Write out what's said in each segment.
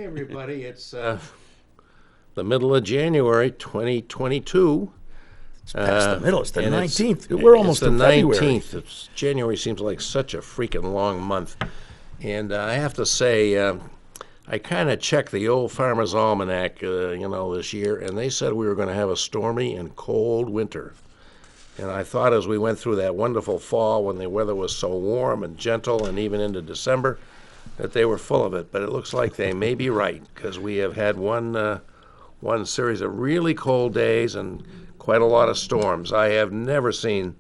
everybody. It's the middle of January 2022. It's past the middle. It's the and 19th. We're almost it's in the February. 19th. January seems like such a freaking long month. And I have to say, I kind of checked the old Farmer's Almanac, this year, and they said we were going to have a stormy and cold winter. And I thought as we went through that wonderful fall when the weather was so warm and gentle and even into December that they were full of it. But it looks like they may be right because we have had one series of really cold days and quite a lot of storms. I have never seen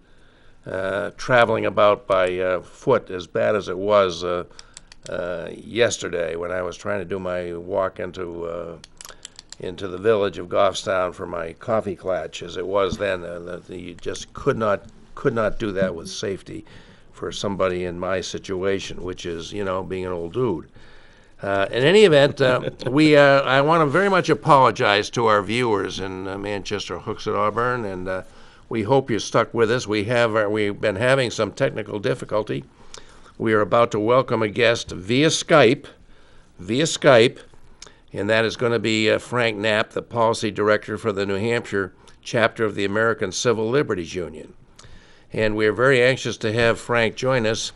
traveling about by foot as bad as it was yesterday when I was trying to do my walk into the village of Goffstown for my coffee clutch as it was then. You just could not do that with safety for somebody in my situation, which is, being an old dude. In any event, I want to very much apologize to our viewers in Manchester, Hooksett, Auburn, and we hope you stuck with us. We've been having some technical difficulty. We are about to welcome a guest via Skype, and that is going to be Frank Knapp, the policy director for the New Hampshire chapter of the American Civil Liberties Union. And we are very anxious to have Frank join us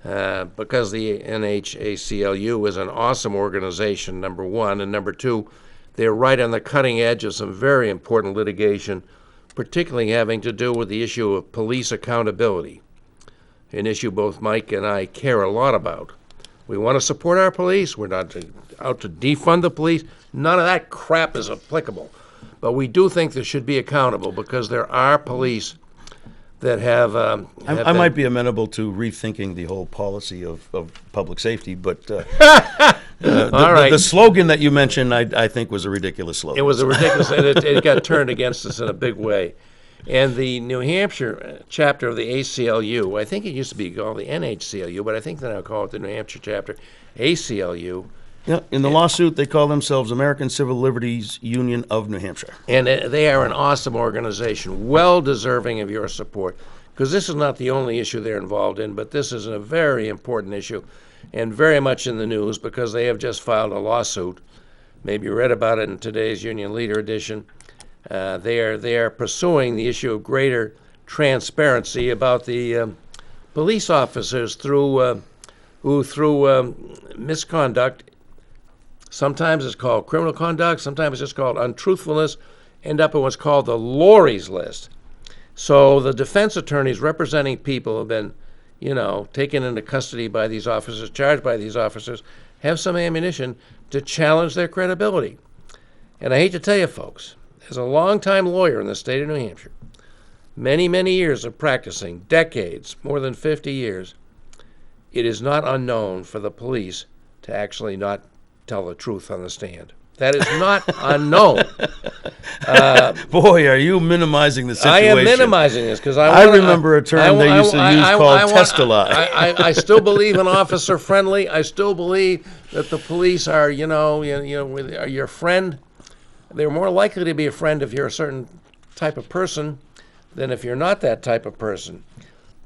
because the NHACLU is an awesome organization, number one, and number two, they're right on the cutting edge of some very important litigation, particularly having to do with the issue of police accountability, an issue both Mike and I care a lot about. We want to support our police. We're not out to defund the police. None of that crap is applicable. But we do think they should be accountable because there are police that have I might be amenable to rethinking the whole policy of public safety, but all right. The slogan that you mentioned, I think, was a ridiculous slogan. It was a ridiculous, and it got turned against us in a big way. And the New Hampshire chapter of the ACLU, I think it used to be called the NHCLU, but I think they now call it the New Hampshire chapter, ACLU. Yeah, in the lawsuit, they call themselves American Civil Liberties Union of New Hampshire. And they are an awesome organization, well deserving of your support, because this is not the only issue they're involved in, but this is a very important issue and very much in the news because they have just filed a lawsuit. Maybe you read about it in today's Union Leader edition. They are pursuing the issue of greater transparency about the police officers who through misconduct, sometimes it's called criminal conduct, sometimes it's just called untruthfulness, end up in what's called the Lorries list. So the defense attorneys representing people have been, taken into custody by these officers, charged by these officers, have some ammunition to challenge their credibility. And I hate to tell you, folks, as a longtime lawyer in the state of New Hampshire, many, many years of practicing, decades, more than 50 years, it is not unknown for the police to actually not tell the truth on the stand. That is not unknown. Boy, are you minimizing the situation. I am minimizing this because I remember a term they used to use called test-a-lie. I still believe in officer friendly. I still believe that the police are, are your friend. They're more likely to be a friend if you're a certain type of person than if you're not that type of person.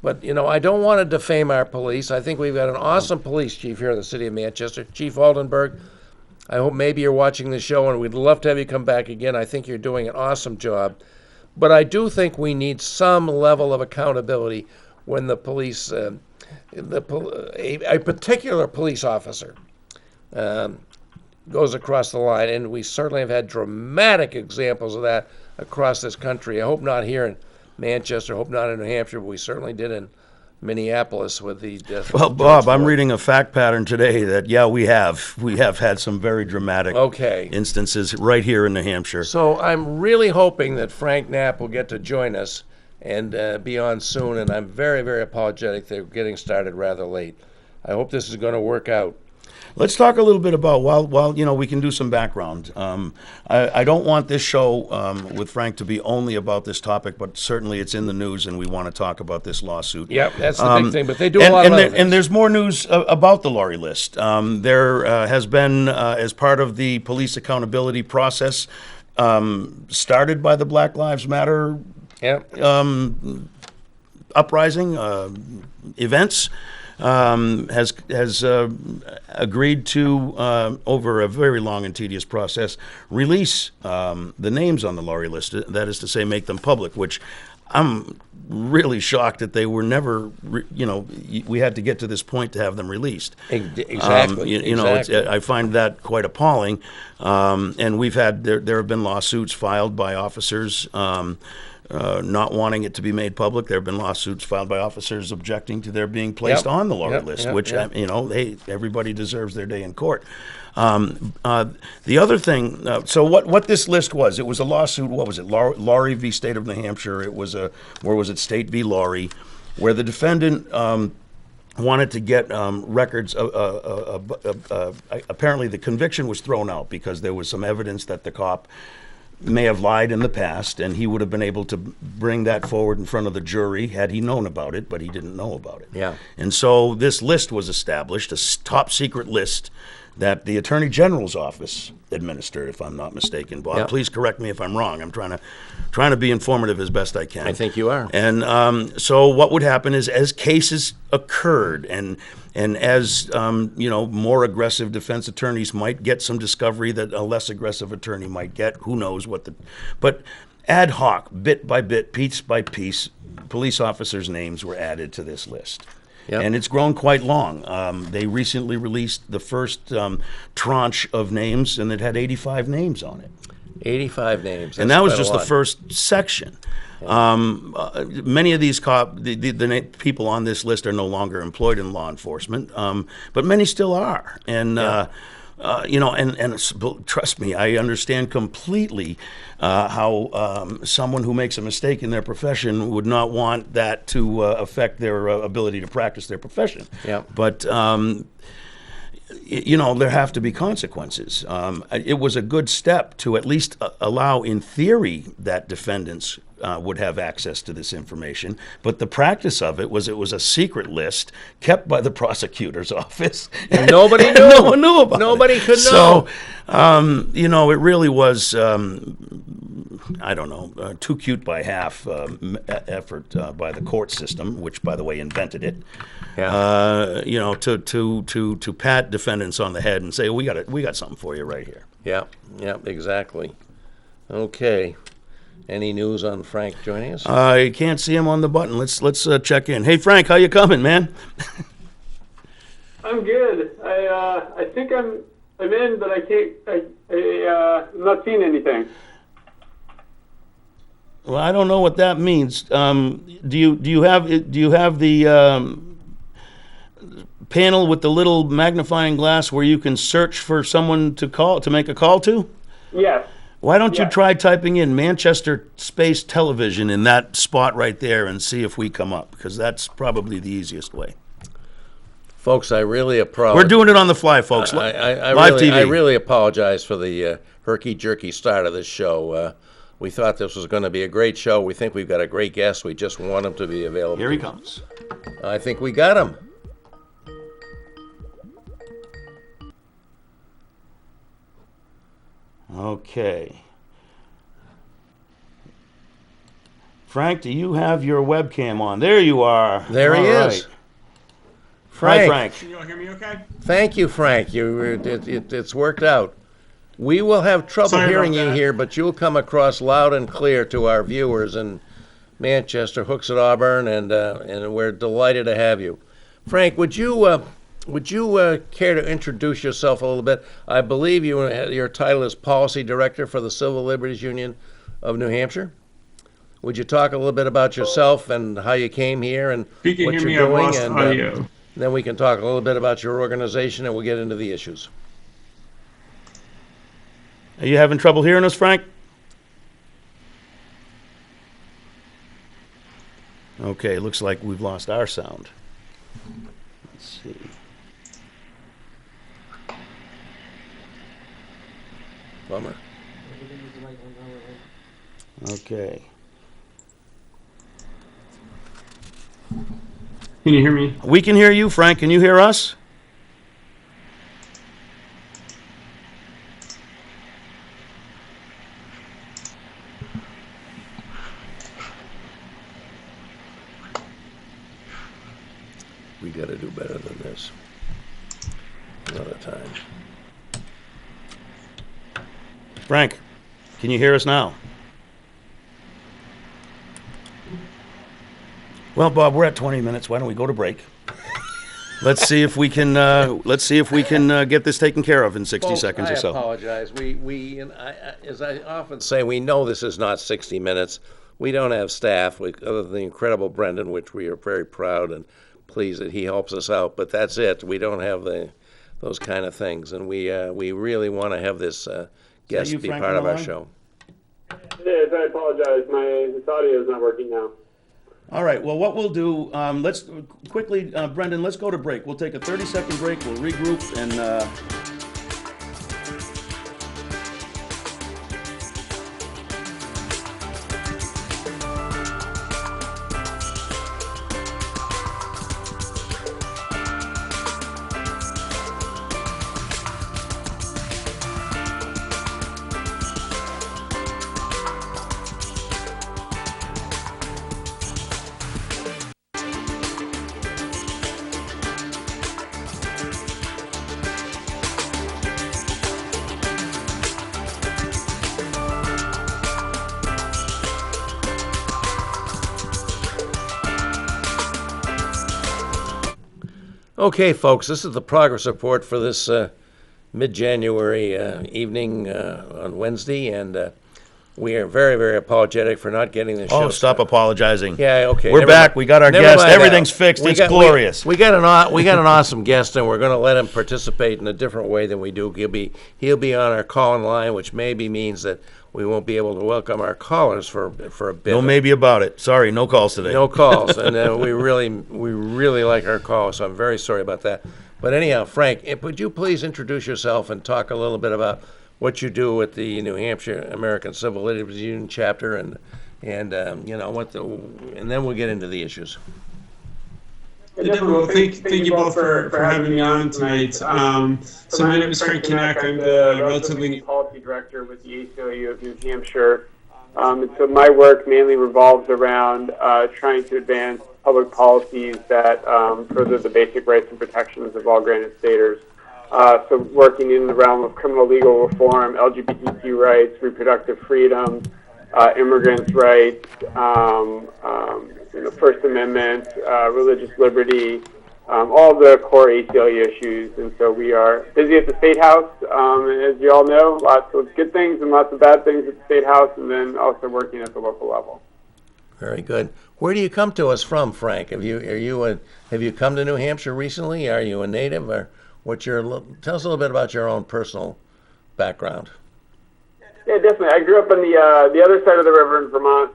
But, I don't want to defame our police. I think we've got an awesome police chief here in the city of Manchester, Chief Aldenberg. I hope maybe you're watching the show, and we'd love to have you come back again. I think you're doing an awesome job. But I do think we need some level of accountability when the police, a particular police officer goes across the line, and we certainly have had dramatic examples of that across this country. I hope not here in Manchester, hope not in New Hampshire, but we certainly did in Minneapolis with the death. Well, Bob, I'm reading a fact pattern today that, we have had some very dramatic instances right here in New Hampshire. So I'm really hoping that Frank Knapp will get to join us and be on soon, and I'm very, very apologetic they're getting started rather late. I hope this is going to work out. Let's talk a little bit about, while we can do some background. I don't want this show with Frank to be only about this topic, but certainly it's in the news and we want to talk about this lawsuit. Yep, that's the big thing, but they do a lot of other things. And there's more news about the Lorry list. There has been, as part of the police accountability process, started by the Black Lives Matter uprising events, has agreed to, over a very long and tedious process, release the names on the lorry list. That is to say, make them public, which I'm really shocked that they were never, we had to get to this point to have them released. Exactly. Exactly. I find that quite appalling. And we've had, there have been lawsuits filed by officers not wanting it to be made public. There have been lawsuits filed by officers objecting to their being placed Yep. on the lorry Yep. list, Yep. which, Yep. everybody deserves their day in court. The other thing, so what this list was, it was a lawsuit. What was it? Laurie v. State of New Hampshire. It was State v. Laurie, where the defendant wanted to get records. Apparently, the conviction was thrown out because there was some evidence that the cop may have lied in the past, and he would have been able to bring that forward in front of the jury had he known about it, but he didn't know about it. Yeah. And so this list was established, a top secret list that the Attorney General's office administered, if I'm not mistaken. Bob, Yeah. please correct me if I'm wrong. I'm trying to be informative as best I can. I think you are. And so what would happen is, as cases occurred, and as more aggressive defense attorneys might get some discovery that a less aggressive attorney might get, who knows but ad hoc, bit by bit, piece by piece, police officers' names were added to this list. Yep. And it's grown quite long. They recently released the first tranche of names, and it had 85 names on it. 85 names. And That's that was quite a just the lot. first section. Many of these people on this list are no longer employed in law enforcement, but many still are. And trust me, I understand completely how someone who makes a mistake in their profession would not want that to affect their ability to practice their profession. Yeah. But there have to be consequences. It was a good step to at least allow, in theory, that defendants would have access to this information. But the practice of it was a secret list kept by the prosecutor's office. And nobody knew. No one knew about Nobody it. could know. So, it really was, too cute by half effort by the court system, which, by the way, invented it. Yeah. To pat defendants on the head and say, we got something for you right here. Yeah, exactly. Okay. Any news on Frank joining us? I can't see him on the button. Let's check in. Hey, Frank, how you coming, man? I'm good. I think I'm in, but I can't. I'm not seeing anything. Well, I don't know what that means. Do you have the panel with the little magnifying glass where you can search for someone to make a call to? Yes. Why don't you Yes. try typing in Manchester Space Television in that spot right there and see if we come up, because that's probably the easiest way. Folks, I really apologize. We're doing it on the fly, folks. Live TV. I really apologize for the herky-jerky start of this show. We thought this was going to be a great show. We think we've got a great guest. We just want him to be available. Here he comes. I think we got him. Okay. Frank, do you have your webcam on? There you are. There he All is. right. Frank. Hi, Frank. Can you all hear me okay? Thank you, Frank. It's worked out. We will have trouble Sorry hearing about you that. here, but you'll come across loud and clear to our viewers in Manchester, Hooks at Auburn, and we're delighted to have you. Frank, would you care to introduce yourself a little bit? I believe your title is Policy Director for the Civil Liberties Union of New Hampshire. Would you talk a little bit about yourself and how you came here and If you can what hear you're me, I've doing? lost And audio. then we can talk a little bit about your organization, and we'll get into the issues. Are you having trouble hearing us, Frank? Okay, looks like we've lost our sound. Let's see. Bummer. Okay. Can you hear me? We can hear you, Frank. Can you hear us? We got to do better than this. Another time. Frank, can you hear us now? Well, Bob, we're at 20 minutes. Why don't we go to break? Let's see if we can. Get this taken care of in 60 seconds or so. I apologize. As I often say, we know this is not 60 minutes. We don't have staff, other than the incredible Brendan, which we are very proud and pleased that he helps us out. But that's it. We don't have those kind of things, and we really want to have this guest you, be Frank, part on of the our line? show. Yes, I apologize. This audio is not working now. All right. Well, what we'll do, let's quickly, Brendan, let's go to break. We'll take a 30-second break. We'll regroup and. Okay, folks, this is the progress report for this mid-January evening on Wednesday, and we are very, very apologetic for not getting the show. Oh, stop apologizing. Yeah, okay. We're never back. mind. We got our Never guest. mind that. Everything's fixed. It's glorious. We got an awesome guest, and we're going to let him participate in a different way than we do. He'll be on our call-in line, which maybe means that we won't be able to welcome our callers for a bit. No maybe about it. Sorry, no calls today. No calls, and we really like our calls, so I'm very sorry about that. But anyhow, Frank, would you please introduce yourself and talk a little bit about what you do at the New Hampshire American Civil Liberties Union chapter, and and then we'll get into the issues. Well, thank you both for having me on tonight. So my name is Frank Kinnock. I'm the relatively new policy director with the ACLU of New Hampshire. And so my work mainly revolves around trying to advance public policies that further the basic rights and protections of all granted staters. So working in the realm of criminal legal reform, LGBTQ rights, reproductive freedom, immigrants' rights, First Amendment, religious liberty, all the core ACLU issues. And so we are busy at the State House, and as you all know, lots of good things and lots of bad things at the State House, and then also working at the local level. Very good. Where do you come to us from, Frank? Have you come to New Hampshire recently? Are you a native, or tell us a little bit about your own personal background. Yeah, definitely. I grew up on the other side of the river in Vermont.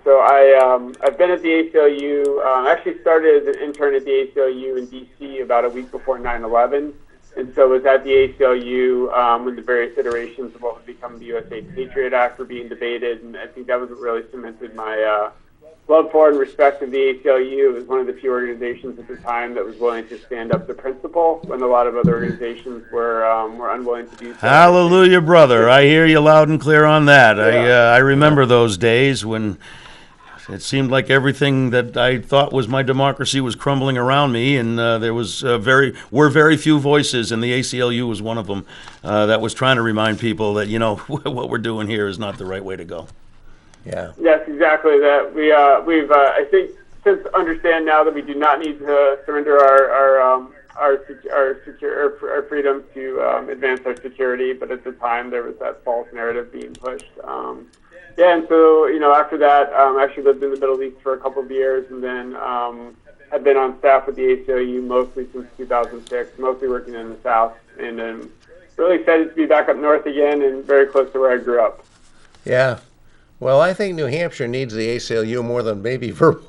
So I've been at the ACLU. Actually started as an intern at the ACLU in D.C. about a week before 9/11, and so was at the ACLU when the various iterations of what would become the USA Patriot Act were being debated, and I think that was what really cemented my love for and respect of the ACLU. It was one of the few organizations at the time that was willing to stand up to principle when a lot of other organizations were unwilling to do so. Hallelujah, brother. I hear you loud and clear on that. Yeah. I remember those days when it seemed like everything that I thought was my democracy was crumbling around me, and there was very few voices, and the ACLU was one of them, that was trying to remind people that, what we're doing here is not the right way to go. Yeah. Yes, exactly that. We've I think since understand now that we do not need to surrender our freedom to advance our security, but at the time there was that false narrative being pushed. And so after that, actually lived in the Middle East for a couple of years, and then have been on staff with the ACLU mostly since 2006, mostly working in the South, and really excited to be back up north again and very close to where I grew up. Yeah. Well, I think New Hampshire needs the ACLU more than maybe Vermont.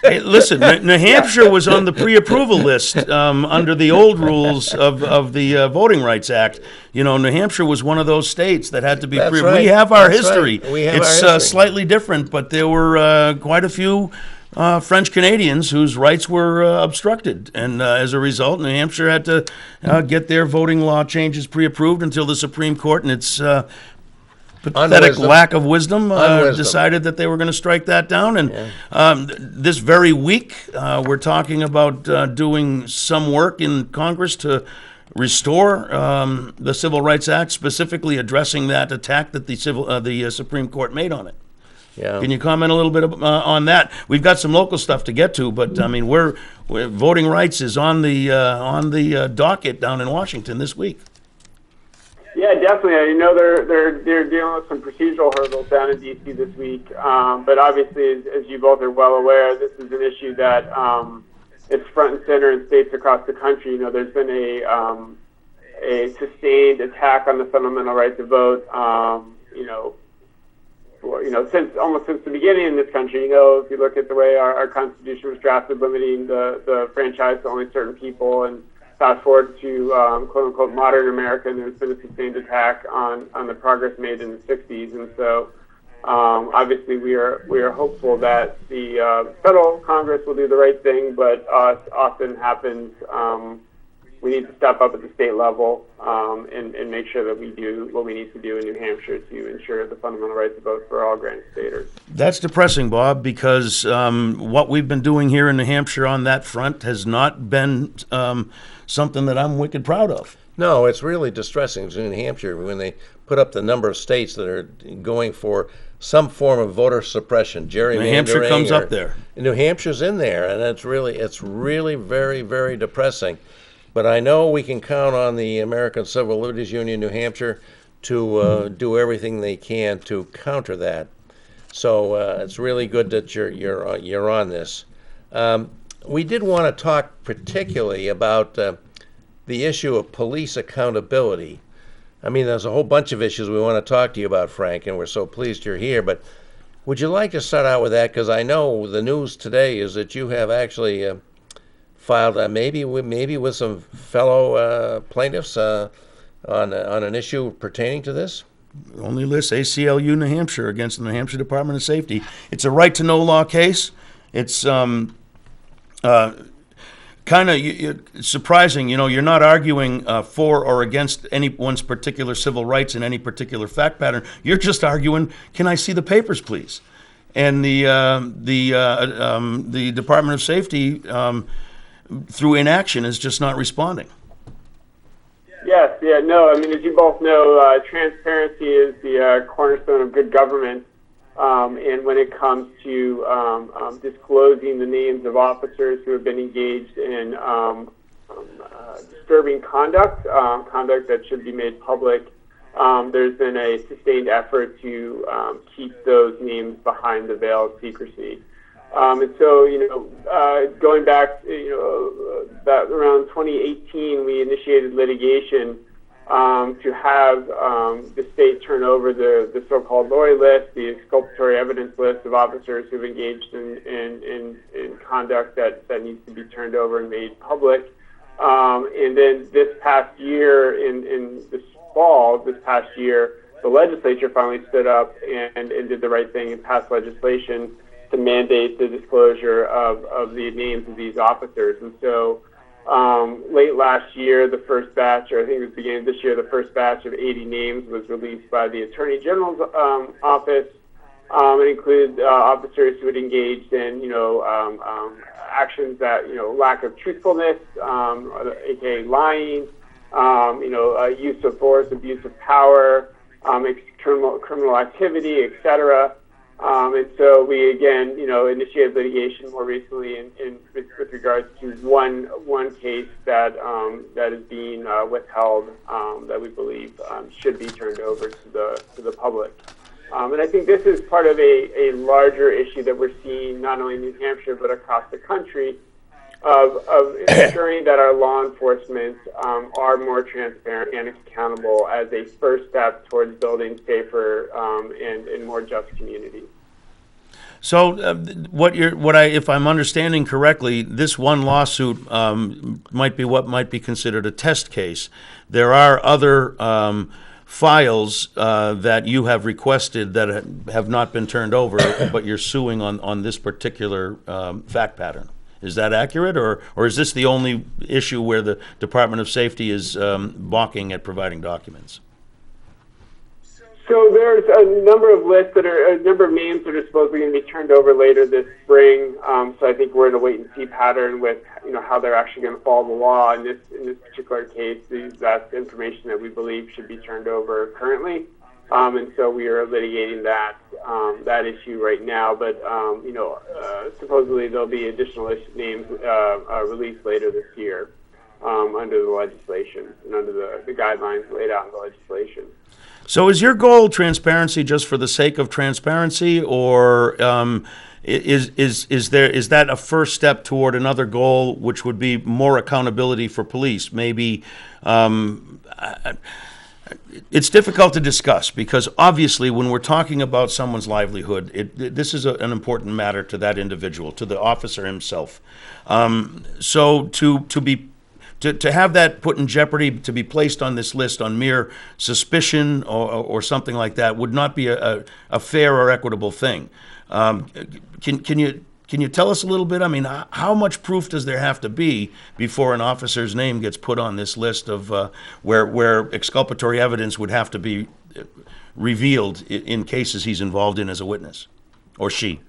Hey, listen, New Hampshire was on the pre-approval list under the old rules of the Voting Rights Act. New Hampshire was one of those states that had to be That's pre. right. We have our That's history. right. We have it's our history. Slightly different, but there were quite a few French Canadians whose rights were obstructed, and as a result, New Hampshire had to get their voting law changes pre-approved until the Supreme Court, and it's pathetic Unwisdom. lack of wisdom, Unwisdom. decided that they were going to strike that down. And this very week, we're talking about doing some work in Congress to restore the Civil Rights Act, specifically addressing that attack that the Supreme Court made on it. Yeah. Can you comment a little bit on that? We've got some local stuff to get to, but I mean, we're voting rights is on the docket down in Washington this week. Yeah, definitely. You know, they're dealing with some procedural hurdles down in D.C. this week, but obviously, as you both are well aware, this is an issue that is front and center in states across the country. You know, there's been a sustained attack on the fundamental right to vote. Since the beginning in this country. You know, if you look at the way our Constitution was drafted, limiting the franchise to only certain people, and fast forward to quote unquote modern America, and there's been a sustained attack on the progress made in the 60s. And so obviously we are hopeful that the federal Congress will do the right thing, but often happens, we need to step up at the state level and make sure that we do what we need to do in New Hampshire to ensure the fundamental right to vote for all Granite Staters. That's depressing, Bob, because what we've been doing here in New Hampshire on that front has not been something that I'm wicked proud of. No, it's really distressing in New Hampshire when they put up the number of states that are going for some form of voter suppression, gerrymandering. New Hampshire comes up there. New Hampshire's in there, and it's really very, very depressing. But I know we can count on the American Civil Liberties Union, New Hampshire, to do everything they can to counter that. So it's really good that you're on this. We did want to talk particularly about the issue of police accountability. I mean, there's a whole bunch of issues we want to talk to you about, Frank, and we're so pleased you're here. But would you like to start out with that? Because I know the news today is that you have actually filed maybe with some fellow plaintiffs on an issue pertaining to this? Only lists ACLU New Hampshire against the New Hampshire Department of Safety. It's a right to know law case. It's kind of surprising. You know, you're not arguing for or against anyone's particular civil rights in any particular fact pattern. You're just arguing, can I see the papers, please? And the Department of Safety, through inaction, is just not responding. Yes, yeah, no, I mean, as you both know, transparency is the cornerstone of good government. And when it comes to disclosing the names of officers who have been engaged in disturbing conduct that should be made public, there's been a sustained effort to keep those names behind the veil of secrecy. And so, going back, that around 2018, we initiated litigation to have the state turn over the so-called Lori list, the exculpatory evidence list of officers who've engaged in conduct that needs to be turned over and made public. And then this past year, in this fall, the legislature finally stood up and did the right thing and passed legislation to mandate the disclosure of the names of these officers. And so late last year, the first batch, or I think it was the beginning of this year, the first batch of 80 names was released by the Attorney General's office. It included officers who had engaged in, actions that, lack of truthfulness, aka lying, use of force, abuse of power, criminal activity, etc. And so we again, initiated litigation more recently with regards to one case that is being withheld, that we believe should be turned over to the public. And I think this is part of a larger issue that we're seeing not only in New Hampshire but across the country of ensuring that our law enforcement are more transparent and accountable as a first step towards building safer and more just communities. So, if I'm understanding correctly, this one lawsuit might be considered a test case. There are other files that you have requested that have not been turned over, but you're suing on this particular fact pattern. Is that accurate, or is this the only issue where the Department of Safety is balking at providing documents? So there's a number of names that are supposedly going to be turned over later this spring. So I think we're in a wait and see pattern with how they're actually going to follow the law. In this particular case, that's information that we believe should be turned over currently, and so we are litigating that issue right now. But supposedly there'll be additional names released later this year under the legislation and under the guidelines laid out in the legislation. So is your goal transparency just for the sake of transparency, or is that a first step toward another goal, which would be more accountability for police? Maybe it's difficult to discuss because obviously when we're talking about someone's livelihood, this is an important matter to that individual, to the officer himself. So to have that put in jeopardy, to be placed on this list on mere suspicion or something like that would not be a fair or equitable thing. Can you tell us a little bit? I mean, how much proof does there have to be before an officer's name gets put on this list of where exculpatory evidence would have to be revealed in cases he's involved in as a witness, or she?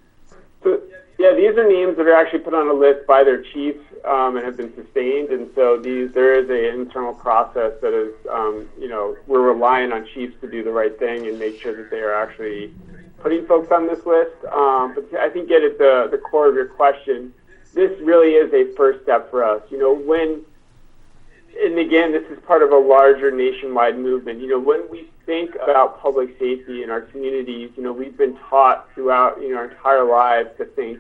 Yeah, these are names that are actually put on a list by their chiefs and have been sustained, and so there is an internal process that is, we're relying on chiefs to do the right thing and make sure that they are actually putting folks on this list. But I think get at the core of your question, this really is a first step for us. And again, this is part of a larger nationwide movement. When we think about public safety in our communities, we've been taught throughout, our entire lives to think,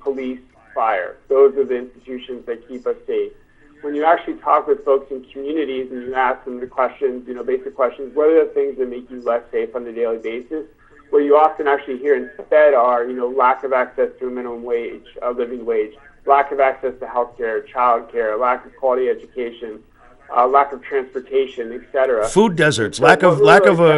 police, fire. Those are the institutions that keep us safe. When you actually talk with folks in communities and you ask them the questions, basic questions, what are the things that make you less safe on a daily basis? What you often actually hear instead are, lack of access to a minimum wage, a living wage, lack of access to health care, child care, lack of quality education, lack of transportation, etc. Food deserts, so lack of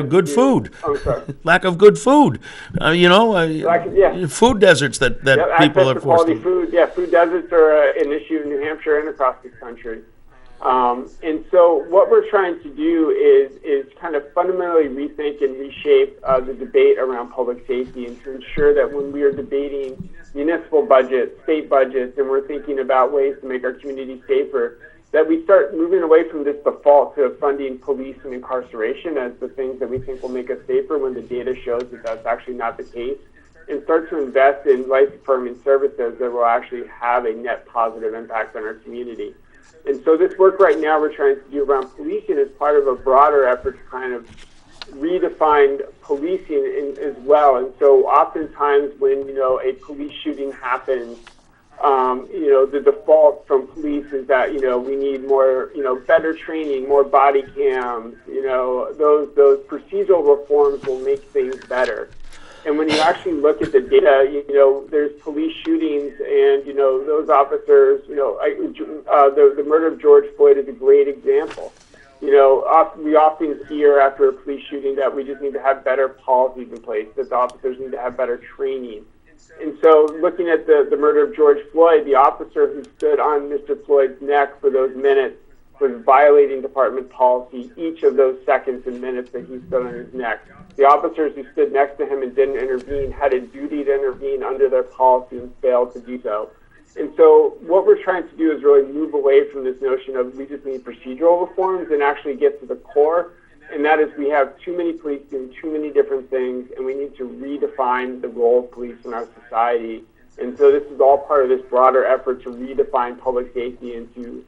good food. I'm sorry. Lack of good food. Food deserts that people are forced to. Food. Yeah, food deserts are an issue in New Hampshire and across this country. And so what we're trying to do is kind of fundamentally rethink and reshape the debate around public safety, and to ensure that when we are debating municipal budgets, state budgets, and we're thinking about ways to make our communities safer, that we start moving away from this default to funding police and incarceration as the things that we think will make us safer when the data shows that that's actually not the case, and start to invest in life-affirming services that will actually have a net positive impact on our community. And so this work right now we're trying to do around policing is part of a broader effort to kind of redefine policing as well. And so oftentimes when, a police shooting happens, the default from police is that, we need more, better training, more body cams, those procedural reforms will make things better. And when you actually look at the data, there's police shootings and, those officers, the murder of George Floyd is a great example. We often hear after a police shooting that we just need to have better policies in place, that the officers need to have better training. And so looking at the murder of George Floyd, the officer who stood on Mr. Floyd's neck for those minutes was violating department policy each of those seconds and minutes that he stood on his neck. The officers who stood next to him and didn't intervene had a duty to intervene under their policy and failed to do so. And so what we're trying to do is really move away from this notion of we just need procedural reforms and actually get to the core, and that is we have too many police doing too many different things, and we need to redefine the role of police in our society. And so this is all part of this broader effort to redefine public safety and to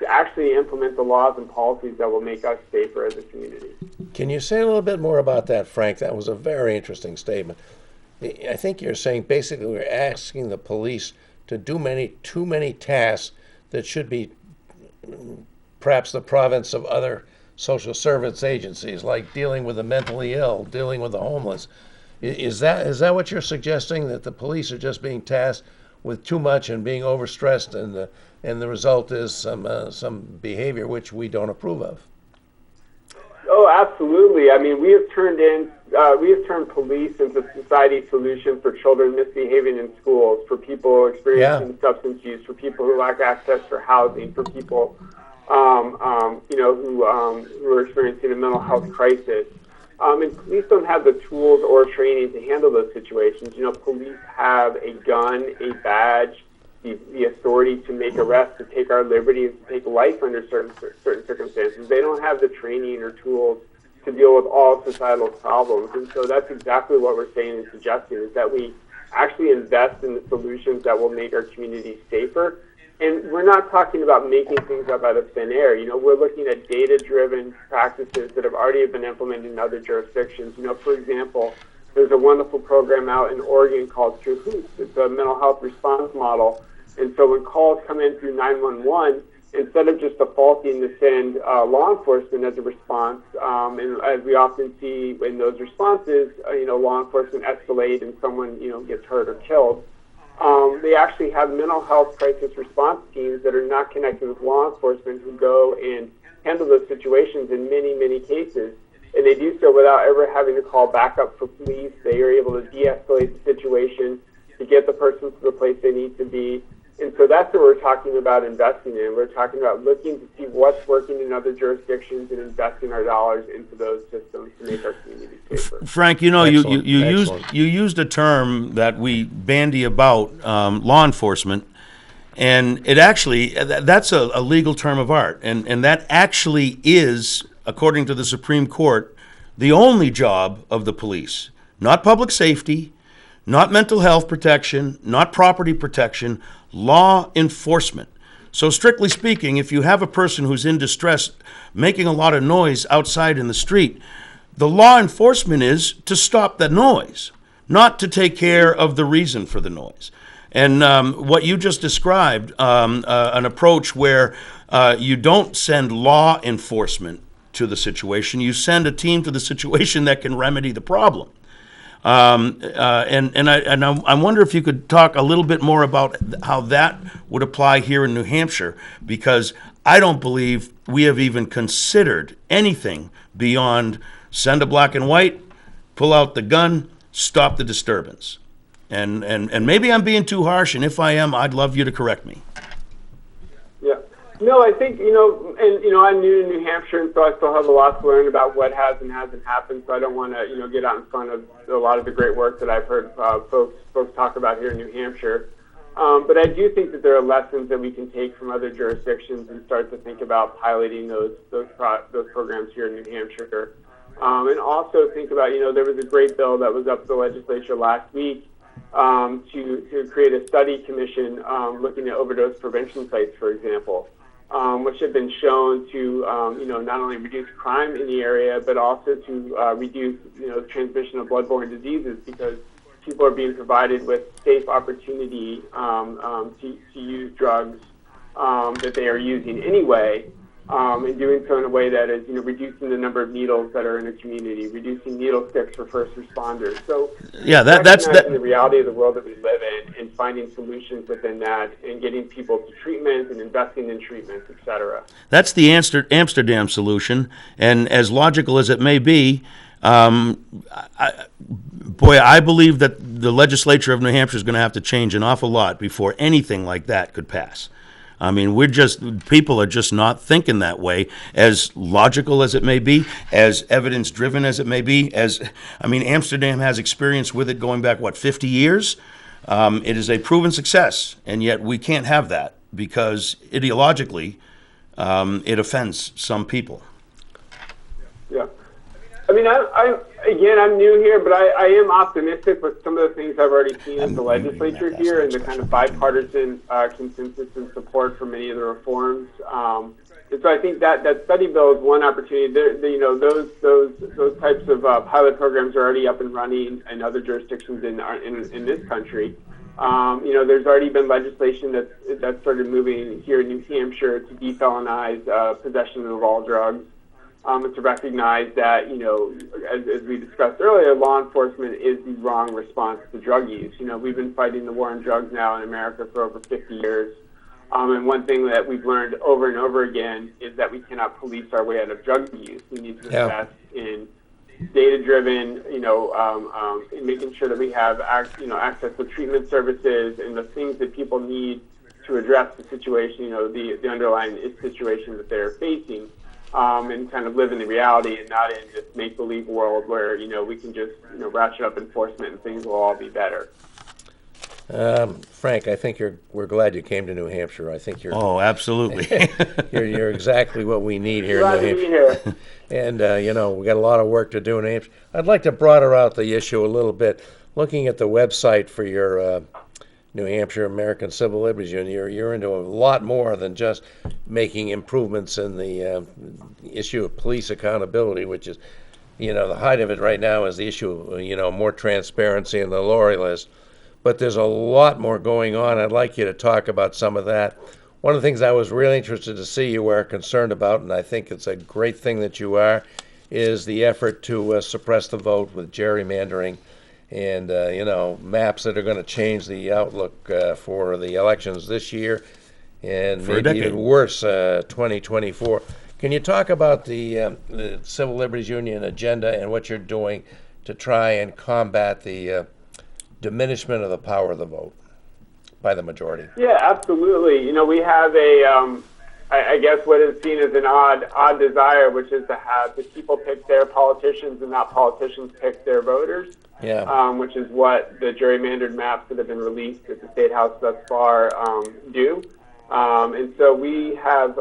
actually implement the laws and policies that will make us safer as a community. Can you say a little bit more about that, Frank? That was a very interesting statement. I think you're saying basically we're asking the police to do too many tasks that should be perhaps the province of other social service agencies, like dealing with the mentally ill, dealing with the homeless. Is that what you're suggesting, that the police are just being tasked with too much and being overstressed, and the result is some behavior which we don't approve of? Oh, absolutely. I mean, we have turned police into a society solution for children misbehaving in schools, for people experiencing substance use, for people who lack access for housing, for people, who are experiencing a mental health crisis. And police don't have the tools or training to handle those situations. Police have a gun, a badge, the authority to make arrests, to take our liberties, to take life under certain circumstances. They don't have the training or tools to deal with all societal problems. And so that's exactly what we're saying and suggesting, is that we actually invest in the solutions that will make our communities safer. And we're not talking about making things up out of thin air. We're looking at data-driven practices that have already been implemented in other jurisdictions. For example, there's a wonderful program out in Oregon called True Hoops. It's a mental health response model. And so when calls come in through 911, instead of just defaulting to send law enforcement as a response, and as we often see in those responses, law enforcement escalate and someone, gets hurt or killed, they actually have mental health crisis response teams that are not connected with law enforcement who go and handle those situations in many, many cases. And they do so without ever having to call backup for police. They are able to de-escalate the situation to get the person to the place they need to be. And so that's what we're talking about investing in. We're talking about looking to see what's working in other jurisdictions and investing our dollars into those systems to make our communities safer. Frank, you Excellent. you used a term that we bandy about, law enforcement, and it actually, that's a legal term of art, and that actually is, according to the Supreme Court, the only job of the police. Not public safety, not mental health protection, not property protection, law enforcement. So strictly speaking, if you have a person who's in distress making a lot of noise outside in the street, the law enforcement is to stop the noise, not to take care of the reason for the noise. And what you just described, an approach where you don't send law enforcement to the situation, you send a team to the situation that can remedy the problem. I wonder if you could talk a little bit more about how that would apply here in New Hampshire, because I don't believe we have even considered anything beyond send a black and white, pull out the gun, stop the disturbance. And maybe I'm being too harsh, and if I am, I'd love you to correct me. Yeah. No, I think, I'm new to New Hampshire, and so I still have a lot to learn about what has and hasn't happened, so I don't want to, get out in front of a lot of the great work that I've heard folks talk about here in New Hampshire. But I do think that there are lessons that we can take from other jurisdictions and start to think about piloting those programs here in New Hampshire. And also think about, there was a great bill that was up to the legislature last week to create a study commission looking at overdose prevention sites, for example, which have been shown to, not only reduce crime in the area, but also to reduce, transmission of bloodborne diseases, because people are being provided with safe opportunity to use drugs that they are using anyway, and doing so in a way that is, reducing the number of needles that are in a community, reducing needle sticks for first responders. So, yeah, that's the reality of the world that we live in, and finding solutions within that, and getting people to treatment and investing in treatments, et cetera. That's the Amsterdam solution, and as logical as it may be, I believe that the legislature of New Hampshire is going to have to change an awful lot before anything like that could pass. I mean, people are just not thinking that way, as logical as it may be, as evidence-driven as it may be. Amsterdam has experience with it going back, 50 years? It is a proven success, and yet we can't have that because ideologically it offends some people. Yeah. I'm new here, but I am optimistic with some of the things I've already seen in the legislature here, and the kind of bipartisan consensus and support for many of the reforms. And so I think that study bill is one opportunity. Those types of pilot programs are already up and running in other jurisdictions in this country. There's already been legislation that started moving here in New Hampshire to defelonize possession of all drugs. And to recognize that, as we discussed earlier, law enforcement is the wrong response to drug use. We've been fighting the war on drugs now in America for over 50 years. And one thing that we've learned over and over again is that we cannot police our way out of drug use. We need to invest in data-driven, in making sure that we have, access to treatment services and the things that people need to address the situation, the underlying situation that they're facing. and kind of live in the reality and not in this make-believe world where, we can just, ratchet up enforcement and things will all be better. Frank, I think we're glad you came to New Hampshire. I think Oh, absolutely. you're exactly what we need here Glad in New to be Hampshire. here. And, we got a lot of work to do in New Hampshire. I'd like to broaden out the issue a little bit. Looking at the website for your New Hampshire American Civil Liberties Union, you're into a lot more than just making improvements in the issue of police accountability, which is, the height of it right now is the issue of, more transparency in the lorry list. But there's a lot more going on. I'd like you to talk about some of that. One of the things I was really interested to see you are concerned about, and I think it's a great thing that you are, is the effort to suppress the vote with gerrymandering and, maps that are going to change the outlook for the elections this year and For a maybe decade. even worse, 2024. Can you talk about the Civil Liberties Union agenda and what you're doing to try and combat the diminishment of the power of the vote by the majority? Yeah, absolutely. We have I guess what is seen as an odd desire, which is to have the people pick their politicians and not politicians pick their voters. Yeah. Which is what the gerrymandered maps that have been released at the State House thus far do. And so we have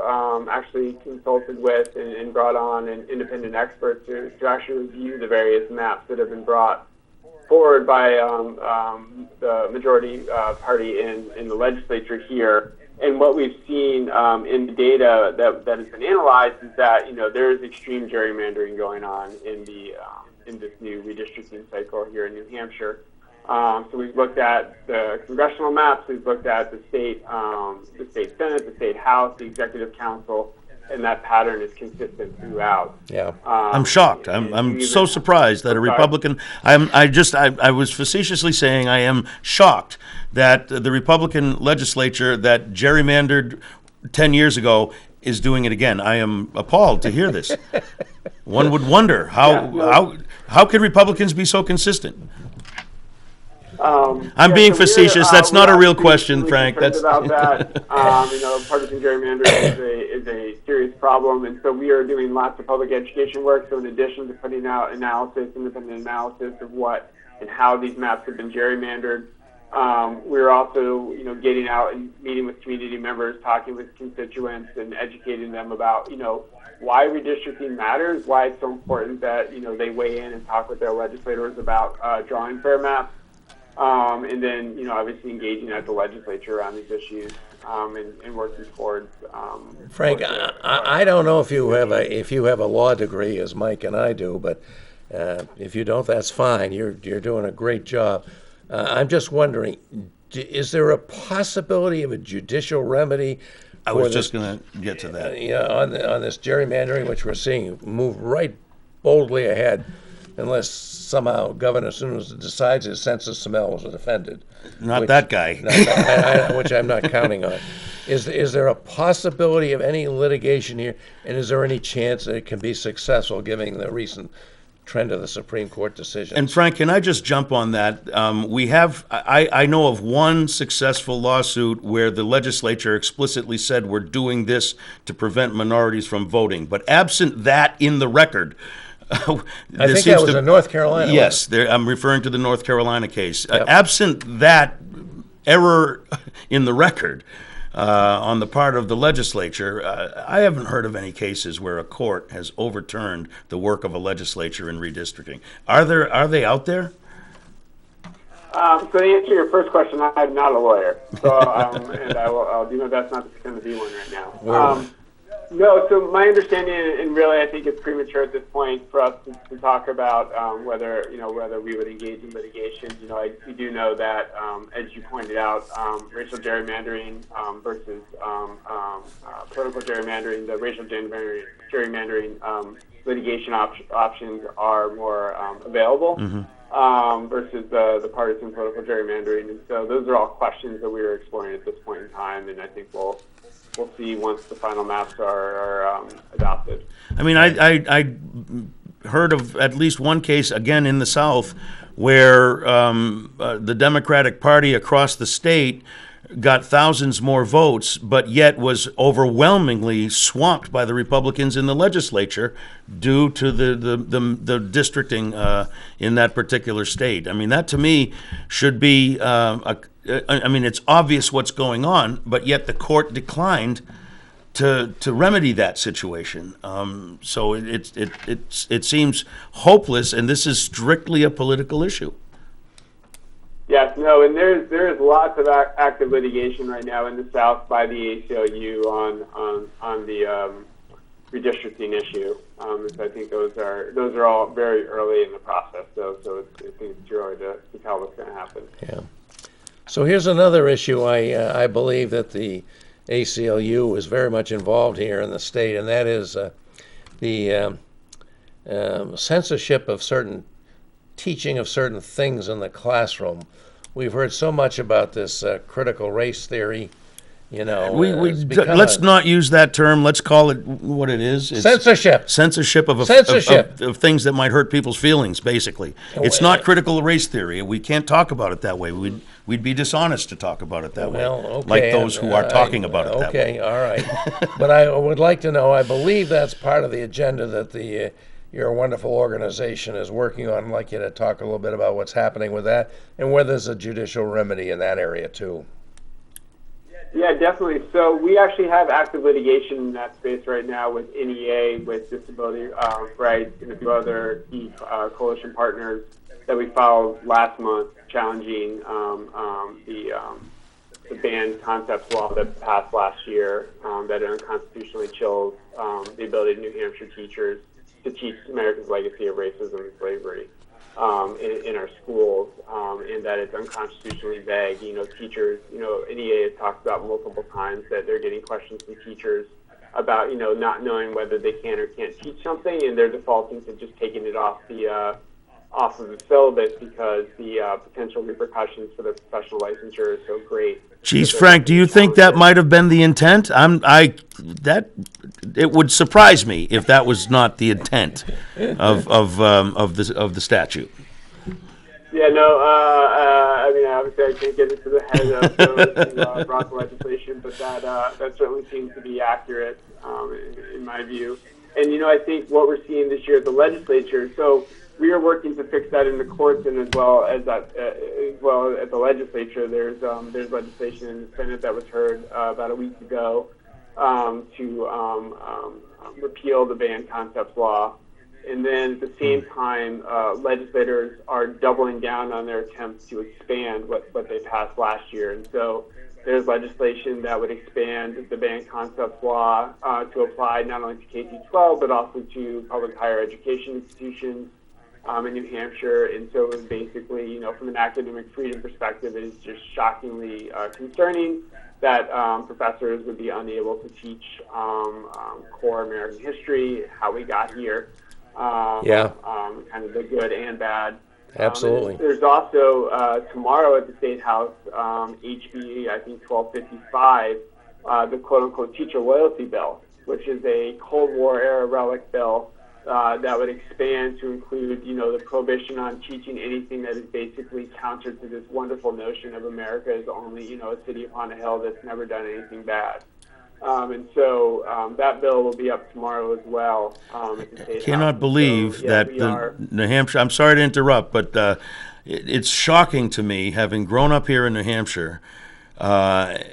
actually consulted with and brought on an independent expert to actually review the various maps that have been brought forward by the majority party in the legislature here. And what we've seen in the data that has been analyzed is that there is extreme gerrymandering going on in this new redistricting cycle here in New Hampshire. So we've looked at the congressional maps, we've looked at the state Senate, the state House, the Executive Council, and that pattern is consistent throughout. Yeah. I'm shocked. I'm so surprised that a Republican. I was facetiously saying I am shocked that the Republican legislature that gerrymandered 10 years ago is doing it again. I am appalled to hear this. One would wonder how can Republicans be so consistent? I'm being facetious. That's not a real question, Frank. That's about that. Partisan gerrymandering is a serious problem, and so we are doing lots of public education work. So in addition to putting out independent analysis of what and how these maps have been gerrymandered, we're also getting out and meeting with community members, talking with constituents, and educating them about why redistricting matters, why it's so important that they weigh in and talk with their legislators about drawing fair maps. And then, obviously engaging at the legislature on these issues and working towards. Frank, I don't know if you have a law degree as Mike and I do, but if you don't, that's fine. You're doing a great job. I'm just wondering, is there a possibility of a judicial remedy? I was just going to get to that. On this gerrymandering, which we're seeing move right boldly ahead, unless somehow Governor Sununu decides his sense of smell was offended. That guy. Which I'm not counting on. Is there a possibility of any litigation here, and is there any chance that it can be successful, given the recent trend of the Supreme Court decision? And Frank, can I just jump on that? I know of one successful lawsuit where the legislature explicitly said we're doing this to prevent minorities from voting. But absent that in the record, I think that was in North Carolina. Yes, I'm referring to the North Carolina case. Yep. Absent that error in the record on the part of the legislature, I haven't heard of any cases where a court has overturned the work of a legislature in redistricting. Are they out there? So to answer your first question, I'm not a lawyer, so and I'll do my best not to pretend to be one right now. No, so my understanding, and really I think it's premature at this point for us to talk about whether we would engage in litigation. We do know that, as you pointed out, racial gerrymandering versus political gerrymandering, the racial gerrymandering litigation options are more available versus the partisan political gerrymandering. And so those are all questions that we are exploring at this point in time, and I think we'll see once the final maps are adopted. I mean, I heard of at least one case, again in the South, where the Democratic Party across the state got thousands more votes, but yet was overwhelmingly swamped by the Republicans in the legislature due to the districting in that particular state. I mean, that to me should be, I mean, it's obvious what's going on, but yet the court declined to remedy that situation. So it seems hopeless, and this is strictly a political issue. Yes, no, and there's lots of active litigation right now in the South by the ACLU on the redistricting issue. So I think those are all very early in the process. So I think it's too early to tell what's going to happen. Yeah. So here's another issue I believe that the ACLU is very much involved here in the state, and that is the censorship of certain teaching of certain things in the classroom. We've heard so much about this critical race theory. You know, let's not use that term. Let's call it what it is. It's censorship. Censorship of things that might hurt people's feelings. Basically, it's not critical race theory. We can't talk about it that way. We'd be dishonest to talk about it that way. Okay, like those who are talking about it that way. Okay, all right. But I would like to know. I believe that's part of the agenda that your wonderful organization is working on. I'd like you to talk a little bit about what's happening with that and whether there's a judicial remedy in that area too. Yeah, definitely. So we actually have active litigation in that space right now with NEA, with Disability Rights, and a few other key coalition partners that we filed last month challenging the banned concepts law that passed last year that unconstitutionally chills the ability of New Hampshire teachers to teach America's legacy of racism and slavery in our schools, and that it's unconstitutionally vague. You know, teachers, NEA has talked about multiple times that they're getting questions from teachers about, not knowing whether they can or can't teach something, and they're defaulting to just taking it off of the syllabus because the potential repercussions for their professional licensure is so great. Geez, Frank, do you think that might have been the intent? It would surprise me if that was not the intent of the statute. Yeah, no. I mean, obviously, I can't get into the head of those who brought the legislation, but that certainly seems to be accurate in my view. And I think what we're seeing this year at the legislature. So we are working to fix that in the courts, and as well at the legislature. There's legislation in the Senate that was heard about a week ago to repeal the banned concepts law. And then at the same time, legislators are doubling down on their attempts to expand what they passed last year. And so there's legislation that would expand the banned concepts law to apply not only to K-12, but also to public higher education institutions in New Hampshire. And so it was basically, from an academic freedom perspective, it is just shockingly concerning that professors would be unable to teach core American history, how we got here. Kind of the good and bad. Absolutely. There's also tomorrow at the State House, HB, I think 1255, the quote-unquote teacher loyalty bill, which is a Cold War era relic bill that would expand to include, the prohibition on teaching anything that is basically counter to this wonderful notion of America as only, a city upon a hill that's never done anything bad. And so that bill will be up tomorrow as well. At the State Cannot House. believe that New Hampshire. I'm sorry to interrupt, but it's shocking to me, having grown up here in New Hampshire, that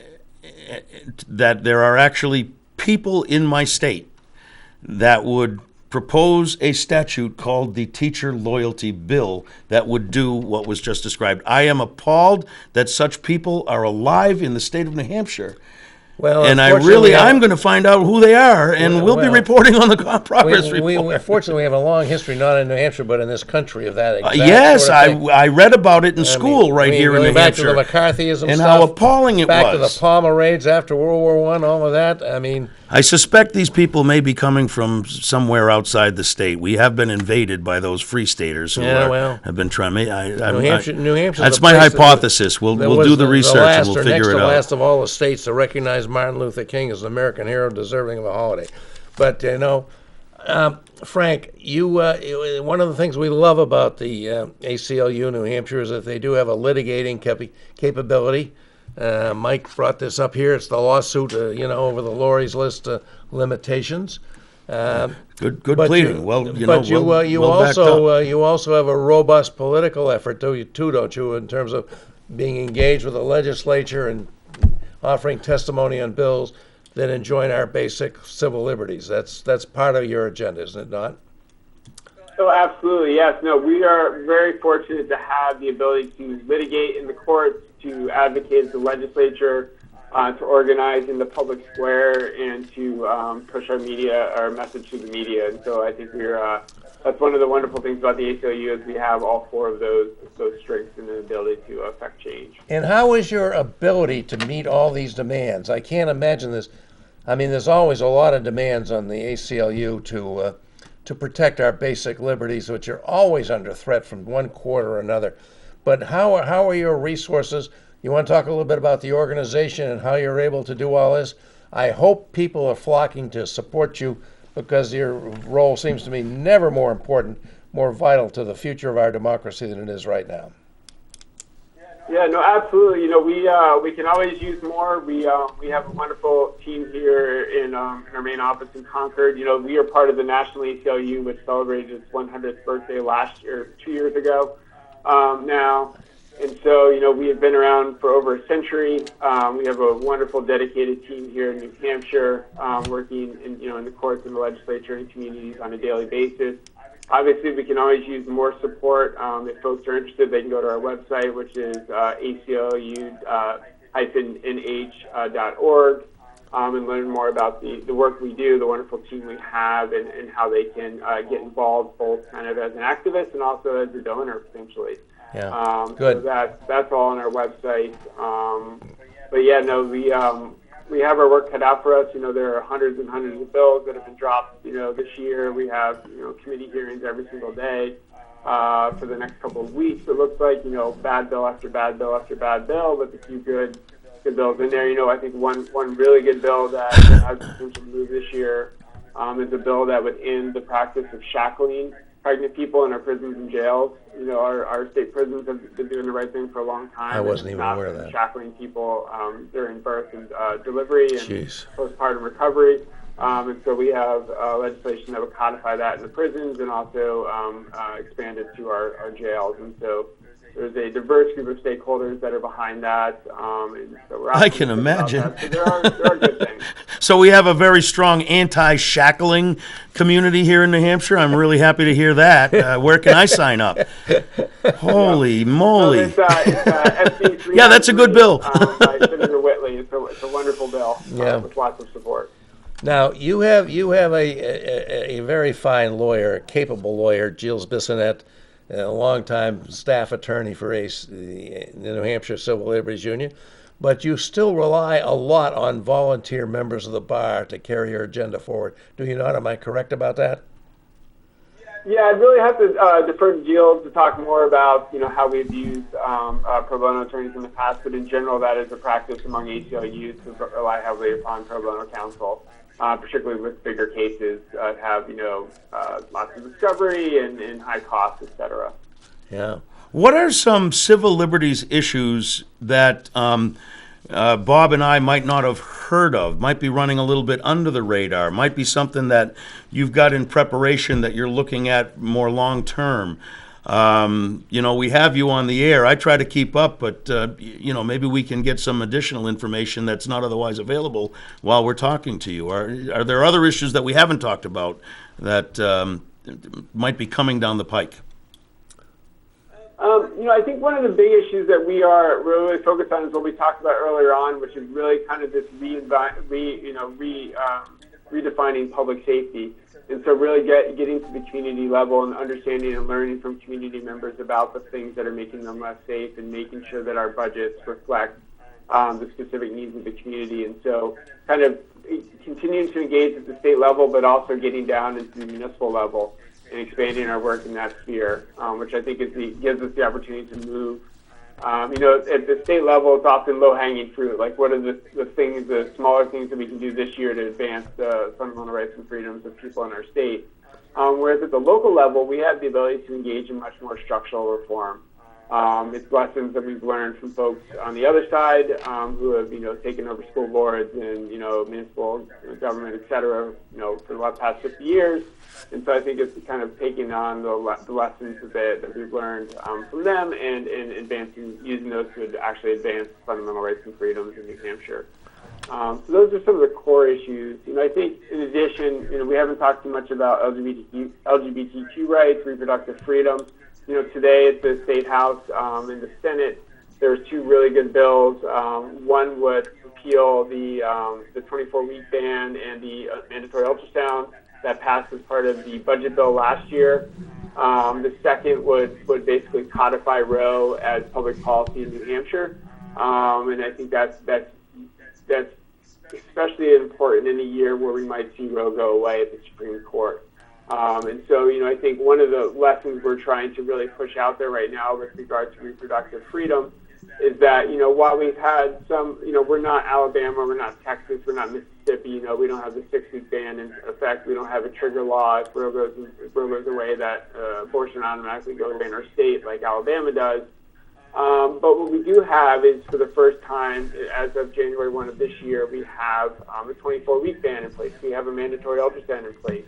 there are actually people in my state that would propose a statute called the Teacher Loyalty Bill that would do what was just described. I am appalled that such people are alive in the state of New Hampshire. Well, and I'm going to find out who they are, and we'll be reporting on the progress report. Fortunately, we have a long history, not in New Hampshire, but in this country, of that exact yes, sort of thing. I read about it in school here in New Hampshire. Back to the McCarthyism and stuff, how appalling it back was. Back to the Palmer raids after World War I, all of that. I suspect these people may be coming from somewhere outside the state. We have been invaded by those free staters who have been trying. New Hampshire. That's my hypothesis. We'll do the research and we'll figure it out. Next to last of all the states to recognize Martin Luther King as an American hero deserving of a holiday. But Frank, you one of the things we love about the ACLU New Hampshire is that they do have a litigating capability. Mike brought this up here. It's the lawsuit, over the Lori's list limitations. Good But pleading. you also have a robust political effort too, don't you, in terms of being engaged with the legislature and offering testimony on bills that enjoin our basic civil liberties. That's part of your agenda, isn't it not? Oh, absolutely, yes. No, we are very fortunate to have the ability to litigate in the courts, to advocate at the legislature, to organize in the public square, and to push our message to the media. And so I think that's one of the wonderful things about the ACLU is we have all four of those strengths and the ability to affect change. And how is your ability to meet all these demands? I can't imagine this. I mean, there's always a lot of demands on the ACLU to protect our basic liberties, which are always under threat from one quarter or another. But how are your resources? You want to talk a little bit about the organization and how you're able to do all this? I hope people are flocking to support you because your role seems to me never more important, more vital to the future of our democracy than it is right now. Yeah, no, absolutely. We can always use more. We have a wonderful team here in our main office in Concord. We are part of the National ACLU, which celebrated its 100th birthday 2 years ago now. And so, we have been around for over a century. We have a wonderful, dedicated team here in New Hampshire, working in the courts and the legislature and communities on a daily basis. Obviously, we can always use more support. If folks are interested, they can go to our website, which is aclu-nh.org, and learn more about the work we do, the wonderful team we have, and how they can get involved both kind of as an activist and also as a donor, potentially. Yeah, good. So that's all on our website. But yeah, no, we have our work cut out for us. There are hundreds and hundreds of bills that have been dropped, this year. We have, committee hearings every single day for the next couple of weeks. It looks like, bad bill after bad bill after bad bill, with a few good bills in there. I think one really good bill that has the potential to move this year is a bill that would end the practice of shackling pregnant people in our prisons and jails. Our state prisons have been doing the right thing for a long time. I wasn't even aware of that. Shackling people during birth and delivery and Jeez. postpartum recovery. And so we have legislation that would codify that in the prisons and also expand it to our jails. And so there's a diverse group of stakeholders that are behind that. And so I can imagine. So there are good things. So we have a very strong anti-shackling community here in New Hampshire. I'm really happy to hear that. Where can I sign up? Holy moly. So it's SB Yeah, that's a good bill. By Senator Whitley. It's a wonderful bill with lots of support. Now, you have a very fine lawyer, a capable lawyer, Gilles Bissonnette, a longtime staff attorney for the New Hampshire Civil Liberties Union, but you still rely a lot on volunteer members of the bar to carry your agenda forward. Do you not? Am I correct about that? Yeah, I'd really have to defer to Jill to talk more about how we've used pro bono attorneys in the past, but in general, that is a practice among ACLUs to rely heavily upon pro bono counsel, particularly with bigger cases have lots of discovery and high costs, et cetera. Yeah. What are some civil liberties issues that Bob and I might not have heard of, might be running a little bit under the radar, might be something that you've got in preparation that you're looking at more long term? We have you on the air. I try to keep up, but maybe we can get some additional information that's not otherwise available while we're talking to you. Are there other issues that we haven't talked about that might be coming down the pike? I think one of the big issues that we are really focused on is what we talked about earlier on, which is really kind of this redefining public safety. And so really getting to the community level and understanding and learning from community members about the things that are making them less safe and making sure that our budgets reflect the specific needs of the community. And so kind of continuing to engage at the state level, but also getting down into the municipal level and expanding our work in that sphere, which I think gives us the opportunity to move. At the state level, it's often low-hanging fruit. Like, what are the smaller things that we can do this year to advance the fundamental rights and freedoms of people in our state? Whereas at the local level, we have the ability to engage in much more structural reform. It's lessons that we've learned from folks on the other side who have, taken over school boards and, municipal government, et cetera, for the past 50 years. And so I think it's kind of taking on the lessons that we've learned from them and using those to actually advance fundamental rights and freedoms in New Hampshire. So those are some of the core issues. I think in addition, we haven't talked too much about LGBTQ rights, reproductive freedom. Today at the State House and the Senate, there's two really good bills. One would repeal the 24-week ban and the mandatory ultrasound that passed as part of the budget bill last year. The second would basically codify Roe as public policy in New Hampshire, and I think that's especially important in a year where we might see Roe go away at the Supreme Court. And so, I think one of the lessons we're trying to really push out there right now with regard to reproductive freedom is that, while we've had some, we're not Alabama, we're not Texas, we're not Mississippi, we don't have the 6-week ban in effect, we don't have a trigger law if Roe goes away that abortion automatically goes away in our state like Alabama does. But what we do have is, for the first time, as of January 1 of this year, we have a 24-week ban in place. We have a mandatory ultrasound in place.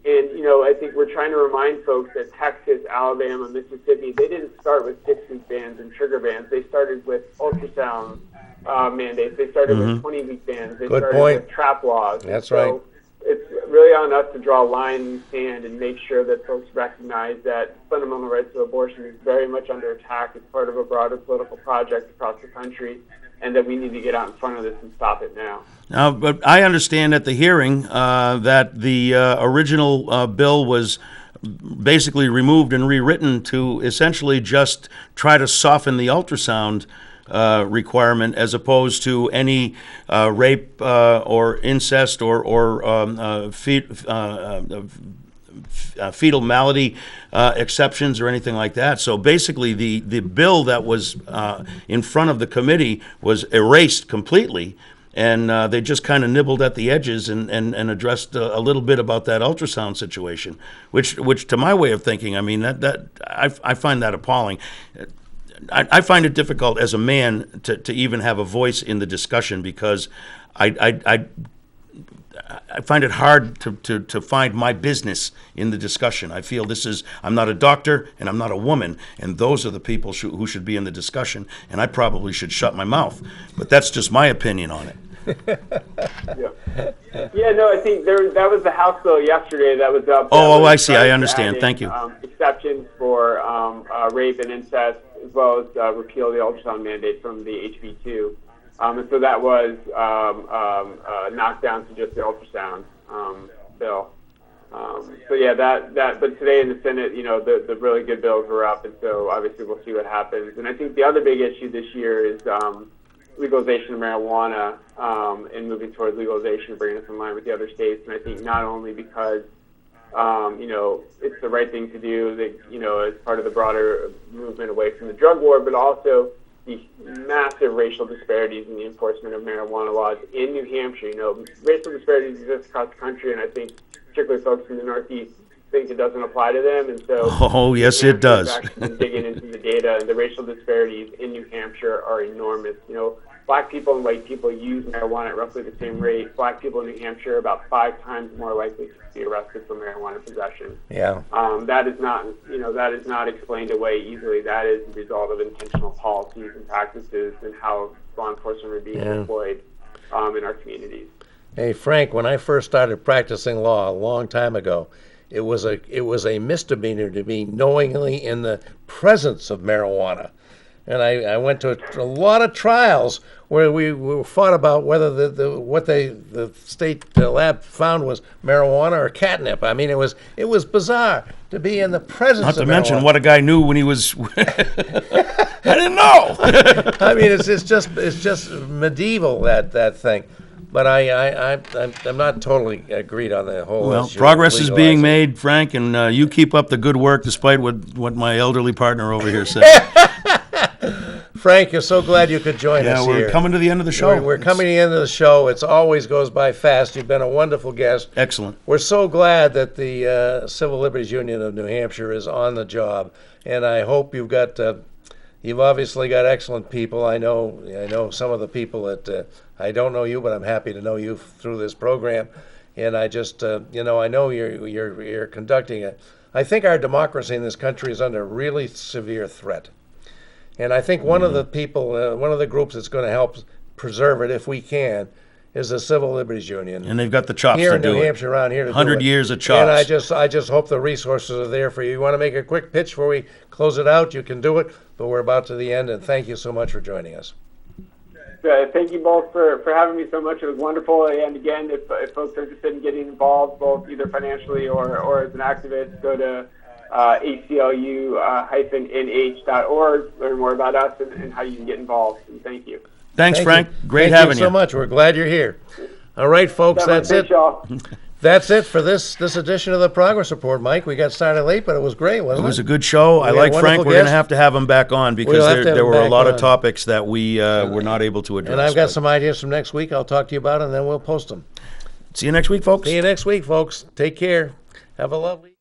And, I think we're trying to remind folks that Texas, Alabama, Mississippi, they didn't start with 6-week bans and trigger bans. They started with ultrasound mandates. They started with 20-week bans. They started with trap laws. That's right. It's really on us to draw a line in the sand and make sure that folks recognize that fundamental rights of abortion is very much under attack as part of a broader political project across the country, and that we need to get out in front of this and stop it now. Now, but I understand at the hearing that the original bill was basically removed and rewritten to essentially just try to soften the ultrasound requirement, as opposed to any rape or incest or fetal malady exceptions or anything like that. So basically, the bill that was in front of the committee was erased completely, and they just kind of nibbled at the edges and addressed a little bit about that ultrasound situation, which to my way of thinking, I mean, that I find that appalling. I find it difficult as a man to even have a voice in the discussion, because I find it hard to find my business in the discussion. I feel I'm not a doctor and I'm not a woman, and those are the people who should be in the discussion, and I probably should shut my mouth. But that's just my opinion on it. I think that was the House bill yesterday that was up. I see. I understand. Thank you. Exceptions for rape and incest, as well as repeal the ultrasound mandate from the HB2. And so that was knocked down to just the ultrasound bill. But today in the Senate, the really good bills were up, and so obviously we'll see what happens. And I think the other big issue this year is legalization of marijuana and moving towards legalization, bringing us in line with the other states. And I think not only because it's the right thing to do, that, as part of the broader movement away from the drug war, but also the massive racial disparities in the enforcement of marijuana laws in New Hampshire. Racial disparities exist across the country, and I think particularly folks in the Northeast think it doesn't apply to them. And so, yes, it does. Actually been digging into the data, and the racial disparities in New Hampshire are enormous. Black people and white people use marijuana at roughly the same rate. Black people in New Hampshire are about 5 times more likely to be arrested for marijuana possession. Yeah. That is not explained away easily. That is the result of intentional policies and practices and how law enforcement are being deployed in our communities. Hey, Frank, when I first started practicing law a long time ago, it was a misdemeanor to be knowingly in the presence of marijuana. And I went to a lot of trials where we fought about whether the state lab found was marijuana or catnip. I mean, it was bizarre to be in the presence of marijuana. Not to mention what a guy knew when he was. I didn't know. I mean, it's just medieval, that thing. But I'm not totally agreed on the whole issue. Progress is being made, Frank, and you keep up the good work despite what my elderly partner over here said. Frank, you're so glad you could join us here. Yeah, we're coming to the end of the show. We're coming to the end of the show. It always goes by fast. You've been a wonderful guest. Excellent. We're so glad that the Civil Liberties Union of New Hampshire is on the job, and I hope you've got You've obviously got excellent people. I know some of the people that I don't know you, but I'm happy to know you through this program. And I just, I know you're conducting it. I think our democracy in this country is under really severe threat. And I think one of the people, one of the groups that's going to help preserve it, if we can, is the Civil Liberties Union. And they've got the chops Here to in do New it. Hampshire, around here to do 100 it. years of chops. And I just hope the resources are there for you. You want to make a quick pitch before we close it out? You can do it, but we're about to the end, and thank you so much for joining us. Thank you both for having me so much. It was wonderful. And again, if folks are interested in getting involved, both either financially or as an activist, go to aclu-nh.org, learn more about us and how you can get involved. And thank you. Thanks, Thank Frank. you. Great Thank having you so much. We're glad you're here. All right, folks, that's it. Y'all. That's it for this edition of the Progress Report, Mike. We got started late, but it was great, wasn't It it? was a good show. I had a like Frank. wonderful We're going to guest. have him back on because We'll have to have there him were a back lot on. of topics that we were not able to address. And I've got But some ideas from next week I'll talk to you about, and then we'll post them. See you next week, folks. See you next week, folks. Take care. Have a lovely